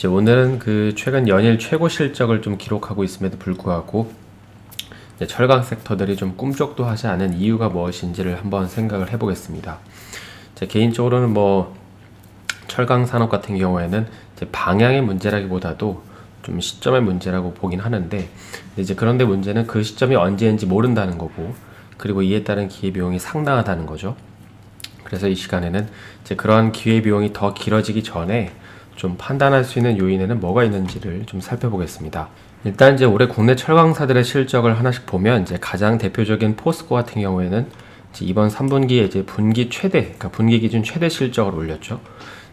오늘은 그 최근 연일 최고 실적을 좀 기록하고 있음에도 불구하고 철강 섹터들이 좀 꿈쩍도 하지 않은 이유가 무엇인지를 한번 생각을 해보겠습니다. 개인적으로는 철강 산업 같은 경우에는 방향의 문제라기보다도 좀 시점의 문제라고 보긴 하는데, 그런데 문제는 그 시점이 언제인지 모른다는 거고, 그리고 이에 따른 기회비용이 상당하다는 거죠. 그래서 이 시간에는 그러한 기회비용이 더 길어지기 전에 좀 판단할 수 있는 요인에는 뭐가 있는지를 좀 살펴보겠습니다. 일단 올해 국내 철강사들의 실적을 하나씩 보면 가장 대표적인 포스코 같은 경우에는 이번 3분기에 분기 최대, 그러니까 분기 기준 최대 실적을 올렸죠.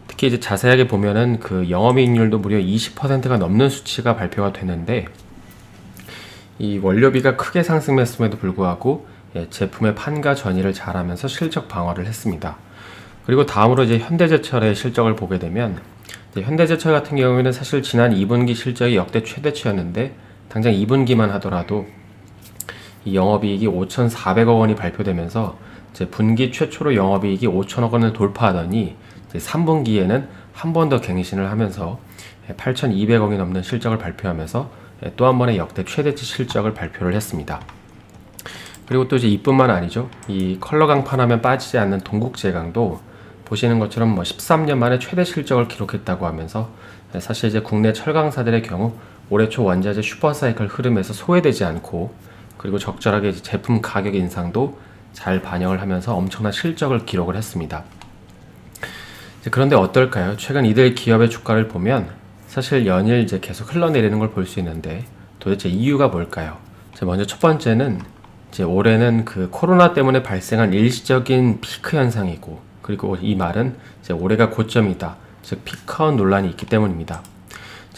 특히 자세하게 보면은 그 영업이익률도 무려 20%가 넘는 수치가 발표가 되는데, 이 원료비가 크게 상승했음에도 불구하고 제품의 판가 전이를 잘하면서 실적 방어를 했습니다. 그리고 다음으로 현대제철의 실적을 보게 되면, 현대제철 같은 경우에는 사실 지난 2분기 실적이 역대 최대치였는데, 당장 2분기만 하더라도 이 영업이익이 5,400억 원이 발표되면서 분기 최초로 영업이익이 5천억 원을 돌파하더니 3분기에는 한 번 더 갱신을 하면서 8,200억이 넘는 실적을 발표하면서 또 한 번의 역대 최대치 실적을 발표를 했습니다. 그리고 또 이뿐만 아니죠. 이 컬러 강판하면 빠지지 않는 동국제강도 보시는 것처럼 13년 만에 최대 실적을 기록했다고 하면서, 사실 국내 철강사들의 경우 올해 초 원자재 슈퍼사이클 흐름에서 소외되지 않고, 그리고 적절하게 제품 가격 인상도 잘 반영을 하면서 엄청난 실적을 기록을 했습니다. 그런데 어떨까요? 최근 이들 기업의 주가를 보면 사실 연일 계속 흘러내리는 걸 볼 수 있는데, 도대체 이유가 뭘까요? 먼저 첫 번째는 올해는 그 코로나 때문에 발생한 일시적인 피크 현상이고, 그리고 이 말은 올해가 고점이다, 즉 피크아웃 논란이 있기 때문입니다.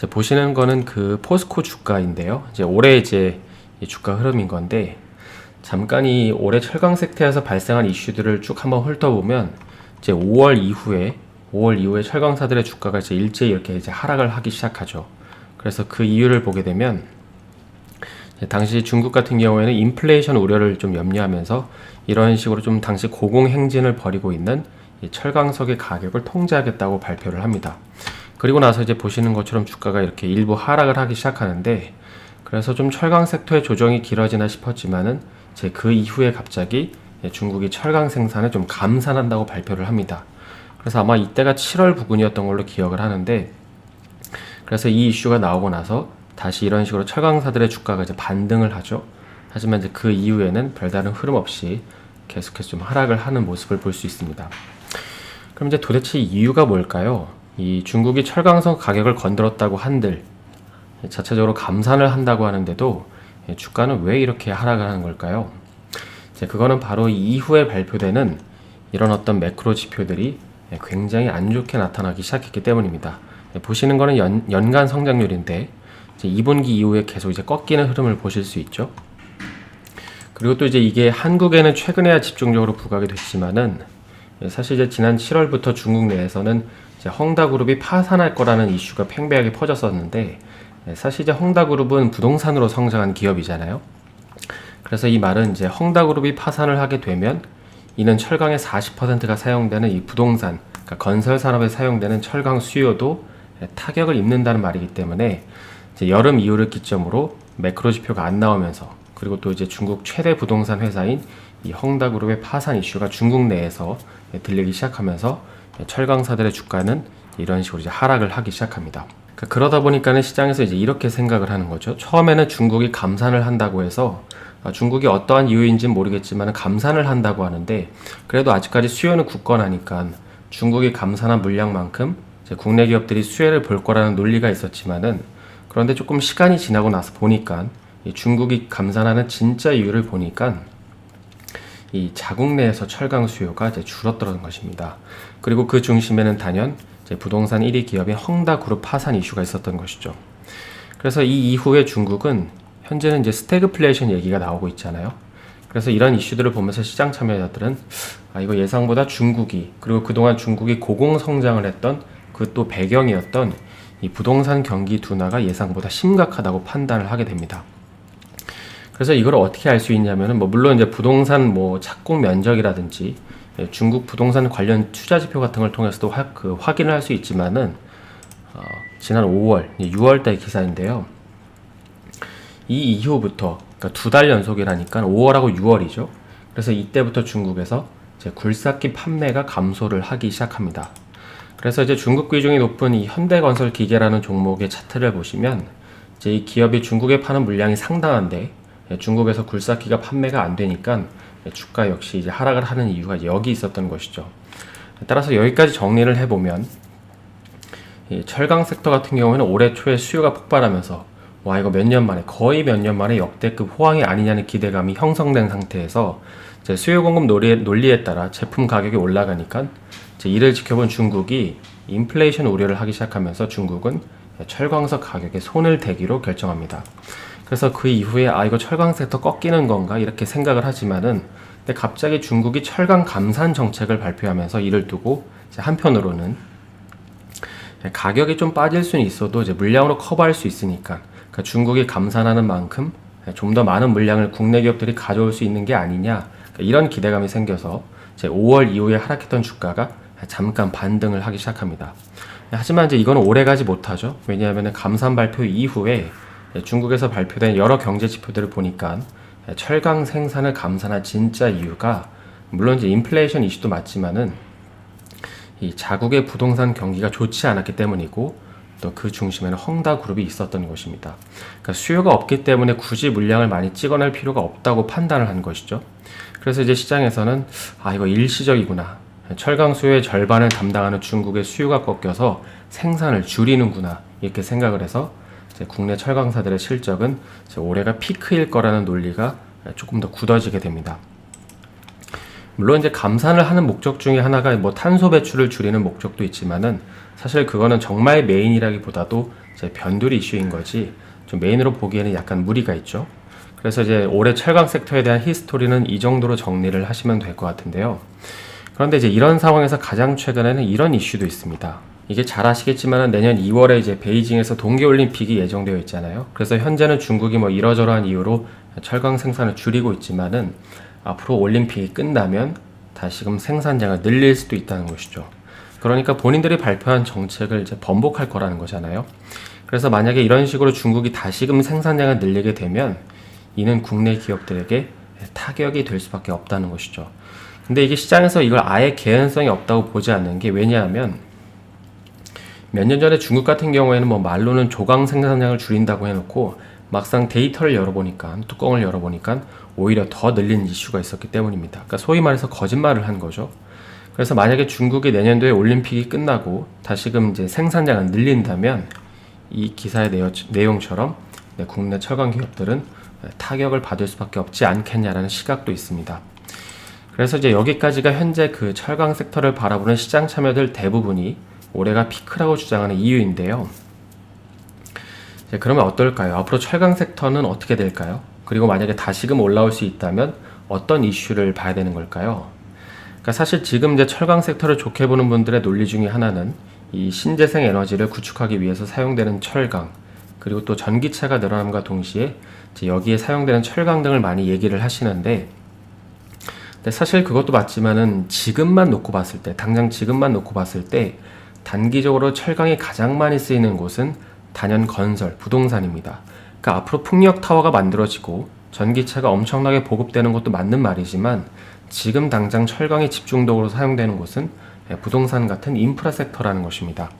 보시는 거는 그 포스코 주가인데요. 올해 이 주가 흐름인 건데, 잠깐 이 올해 철강 섹터에서 발생한 이슈들을 쭉 한번 훑어보면 5월 이후에 철강사들의 주가가 일제히 이렇게 하락을 하기 시작하죠. 그래서 그 이유를 보게 되면, 당시 중국 같은 경우에는 인플레이션 우려를 좀 염려하면서 이런 식으로 좀 당시 고공행진을 벌이고 있는 이 철강석의 가격을 통제하겠다고 발표를 합니다. 그리고 나서 보시는 것처럼 주가가 이렇게 일부 하락을 하기 시작하는데, 그래서 좀 철강 섹터의 조정이 길어지나 싶었지만은 그 이후에 갑자기 중국이 철강 생산을 좀 감산한다고 발표를 합니다. 그래서 아마 이때가 7월 부근이었던 걸로 기억을 하는데, 그래서 이 이슈가 나오고 나서 다시 이런 식으로 철강사들의 주가가 반등을 하죠. 하지만 그 이후에는 별다른 흐름 없이 계속해서 좀 하락을 하는 모습을 볼 수 있습니다. 그럼 도대체 이유가 뭘까요? 이 중국이 철강석 가격을 건드렸다고 한들 자체적으로 감산을 한다고 하는데도 주가는 왜 이렇게 하락을 하는 걸까요? 그거는 바로 이후에 발표되는 이런 어떤 매크로 지표들이 굉장히 안 좋게 나타나기 시작했기 때문입니다. 보시는 거는 연간 성장률인데 2분기 이후에 계속 꺾이는 흐름을 보실 수 있죠. 그리고 또 이게 한국에는 최근에야 집중적으로 부각이 됐지만은, 사실 지난 7월부터 중국 내에서는 헝다그룹이 파산할 거라는 이슈가 팽배하게 퍼졌었는데, 사실 헝다그룹은 부동산으로 성장한 기업이잖아요. 그래서 이 말은 헝다그룹이 파산을 하게 되면 이는 철강의 40%가 사용되는 이 부동산, 그러니까 건설 산업에 사용되는 철강 수요도 타격을 입는다는 말이기 때문에, 여름 이후를 기점으로 매크로 지표가 안 나오면서, 그리고 또 중국 최대 부동산 회사인 이 헝다그룹의 파산 이슈가 중국 내에서 들리기 시작하면서 철강사들의 주가는 이런 식으로 하락을 하기 시작합니다. 그러다 보니까는 시장에서 이렇게 생각을 하는 거죠. 처음에는 중국이 감산을 한다고 해서, 중국이 어떠한 이유인지는 모르겠지만 감산을 한다고 하는데, 그래도 아직까지 수요는 굳건하니까 중국이 감산한 물량만큼 국내 기업들이 수혜를 볼 거라는 논리가 있었지만은, 그런데 조금 시간이 지나고 나서 보니까 중국이 감산하는 진짜 이유를 보니까 이 자국 내에서 철강 수요가 줄었던 것입니다. 그리고 그 중심에는 단연 부동산 1위 기업인 헝다그룹 파산 이슈가 있었던 것이죠. 그래서 이 이후에 중국은 현재는 스태그플레이션 얘기가 나오고 있잖아요. 그래서 이런 이슈들을 보면서 시장 참여자들은 이거 예상보다 중국이, 그리고 그동안 중국이 고공성장을 했던 그 또 배경이었던 이 부동산 경기 둔화가 예상보다 심각하다고 판단을 하게 됩니다. 그래서 이걸 어떻게 알 수 있냐면은 물론 부동산 착공 면적이라든지 중국 부동산 관련 투자 지표 같은 걸 통해서도 확인을 할 수 있지만은 지난 5월, 6월 달 기사인데요. 이 이후부터, 그러니까 2달 연속이라니까 5월하고 6월이죠. 그래서 이때부터 중국에서 이제 굴삭기 판매가 감소를 하기 시작합니다. 그래서 이제 중국 비중이 높은 이 현대건설 기계라는 종목의 차트를 보시면 이제 이 기업이 중국에 파는 물량이 상당한데 중국에서 굴삭기가 판매가 안 되니까 주가 역시 이제 하락을 하는 이유가 여기 있었던 것이죠. 따라서 여기까지 정리를 해보면 이 철강 섹터 같은 경우에는 올해 초에 수요가 폭발하면서 와 이거 몇 년 만에 거의 몇 년 만에 역대급 호황이 아니냐는 기대감이 형성된 상태에서 이제 수요 공급 논리에 따라 제품 가격이 올라가니까 이제 이를 지켜본 중국이 인플레이션 우려를 하기 시작하면서 중국은 철강석 가격에 손을 대기로 결정합니다. 그래서 그 이후에 이거 철강 섹터 꺾이는 건가 이렇게 생각을 하지만은 근데 갑자기 중국이 철강 감산 정책을 발표하면서 이를 두고 이제 한편으로는 가격이 좀 빠질 수는 있어도 이제 물량으로 커버할 수 있으니까 그러니까 중국이 감산하는 만큼 좀 더 많은 물량을 국내 기업들이 가져올 수 있는 게 아니냐 그러니까 이런 기대감이 생겨서 이제 5월 이후에 하락했던 주가가 잠깐 반등을 하기 시작합니다. 하지만 이제 이건 오래 가지 못하죠. 왜냐하면 감산 발표 이후에 중국에서 발표된 여러 경제 지표들을 보니까 철강 생산을 감산한 진짜 이유가 물론 이제 인플레이션 이슈도 맞지만은 이 자국의 부동산 경기가 좋지 않았기 때문이고 또 그 중심에는 헝다그룹이 있었던 것입니다. 그러니까 수요가 없기 때문에 굳이 물량을 많이 찍어낼 필요가 없다고 판단을 한 것이죠. 그래서 이제 시장에서는 이거 일시적이구나. 철강 수요의 절반을 담당하는 중국의 수요가 꺾여서 생산을 줄이는구나 이렇게 생각을 해서 이제 국내 철강사들의 실적은 이제 올해가 피크일 거라는 논리가 조금 더 굳어지게 됩니다. 물론 이제 감산을 하는 목적 중에 하나가 뭐 탄소 배출을 줄이는 목적도 있지만은 사실 그거는 정말 메인이라기보다도 이제 변두리 이슈인 거지 좀 메인으로 보기에는 약간 무리가 있죠. 그래서 이제 올해 철강 섹터에 대한 히스토리는 이 정도로 정리를 하시면 될 것 같은데요. 그런데 이제 이런 상황에서 가장 최근에는 이런 이슈도 있습니다. 이게 잘 아시겠지만 내년 2월에 이제 베이징에서 동계올림픽이 예정되어 있잖아요. 그래서 현재는 중국이 뭐 이러저러한 이유로 철강 생산을 줄이고 있지만은 앞으로 올림픽이 끝나면 다시금 생산량을 늘릴 수도 있다는 것이죠. 그러니까 본인들이 발표한 정책을 이제 번복할 거라는 거잖아요. 그래서 만약에 이런 식으로 중국이 다시금 생산량을 늘리게 되면 이는 국내 기업들에게 타격이 될 수밖에 없다는 것이죠. 근데 이게 시장에서 이걸 아예 개연성이 없다고 보지 않는 게 왜냐하면 몇 년 전에 중국 같은 경우에는 뭐 말로는 조강 생산량을 줄인다고 해놓고 막상 데이터를 열어보니까 뚜껑을 열어보니까 오히려 더 늘린 이슈가 있었기 때문입니다. 그러니까 소위 말해서 거짓말을 한 거죠. 그래서 만약에 중국이 내년도에 올림픽이 끝나고 다시금 이제 생산량을 늘린다면 이 기사의 내용처럼 국내 철강 기업들은 타격을 받을 수밖에 없지 않겠냐라는 시각도 있습니다. 그래서 이제 여기까지가 현재 그 철강 섹터를 바라보는 시장 참여들 대부분이 올해가 피크라고 주장하는 이유인데요. 그러면 어떨까요? 앞으로 철강 섹터는 어떻게 될까요? 그리고 만약에 다시금 올라올 수 있다면 어떤 이슈를 봐야 되는 걸까요? 그러니까 사실 지금 이제 철강 섹터를 좋게 보는 분들의 논리 중에 하나는 이 신재생 에너지를 구축하기 위해서 사용되는 철강 그리고 또 전기차가 늘어남과 동시에 이제 여기에 사용되는 철강 등을 많이 얘기를 하시는데 근데 사실 그것도 맞지만은 지금만 놓고 봤을 때 당장 지금만 놓고 봤을 때 단기적으로 철강이 가장 많이 쓰이는 곳은 단연 건설, 부동산입니다. 그러니까 앞으로 풍력타워가 만들어지고 전기차가 엄청나게 보급되는 것도 맞는 말이지만 지금 당장 철강이 집중적으로 사용되는 곳은 부동산 같은 인프라 섹터라는 것입니다.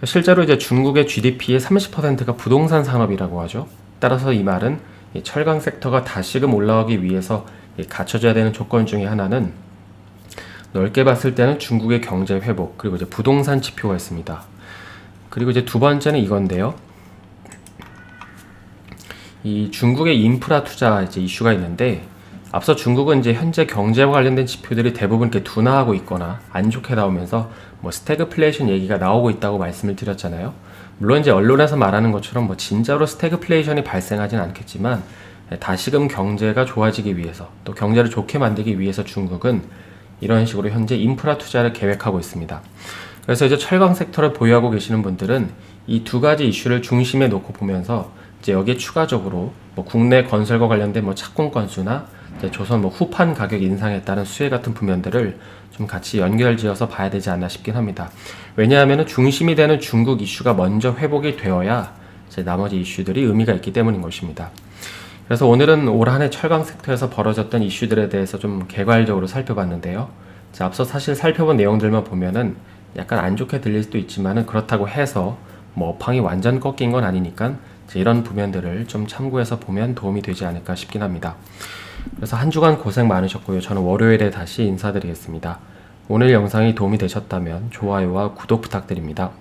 실제로 이제 중국의 GDP의 30%가 부동산 산업이라고 하죠. 따라서 이 말은 철강 섹터가 다시금 올라가기 위해서 갖춰져야 되는 조건 중에 하나는 넓게 봤을 때는 중국의 경제 회복 그리고 이제 부동산 지표가 있습니다. 그리고 이제 두 번째는 이건데요. 이 중국의 인프라 투자 이제 이슈가 있는데 앞서 중국은 이제 현재 경제와 관련된 지표들이 대부분 이렇게 둔화하고 있거나 안 좋게 나오면서 뭐 스태그플레이션 얘기가 나오고 있다고 말씀을 드렸잖아요. 물론 이제 언론에서 말하는 것처럼 뭐 진짜로 스태그플레이션이 발생하진 않겠지만 다시금 경제가 좋아지기 위해서 또 경제를 좋게 만들기 위해서 중국은 이런 식으로 현재 인프라 투자를 계획하고 있습니다. 그래서 이제 철강 섹터를 보유하고 계시는 분들은 이 두 가지 이슈를 중심에 놓고 보면서 이제 여기에 추가적으로 뭐 뭐 국내 건설과 관련된 뭐 착공 건수나 이제 조선 뭐 후판 가격 인상에 따른 수혜 같은 부면들을 좀 같이 연결지어서 봐야 되지 않나 싶긴 합니다. 왜냐하면 중심이 되는 중국 이슈가 먼저 회복이 되어야 이제 나머지 이슈들이 의미가 있기 때문인 것입니다. 그래서 오늘은 올 한해 철강 섹터에서 벌어졌던 이슈들에 대해서 좀 개괄적으로 살펴봤는데요. 자, 앞서 사실 살펴본 내용들만 보면은 약간 안 좋게 들릴 수도 있지만은 그렇다고 해서 뭐 업황이 완전 꺾인 건 아니니까 이런 부면들을 좀 참고해서 보면 도움이 되지 않을까 싶긴 합니다. 그래서 한 주간 고생 많으셨고요. 저는 월요일에 다시 인사드리겠습니다. 오늘 영상이 도움이 되셨다면 좋아요와 구독 부탁드립니다.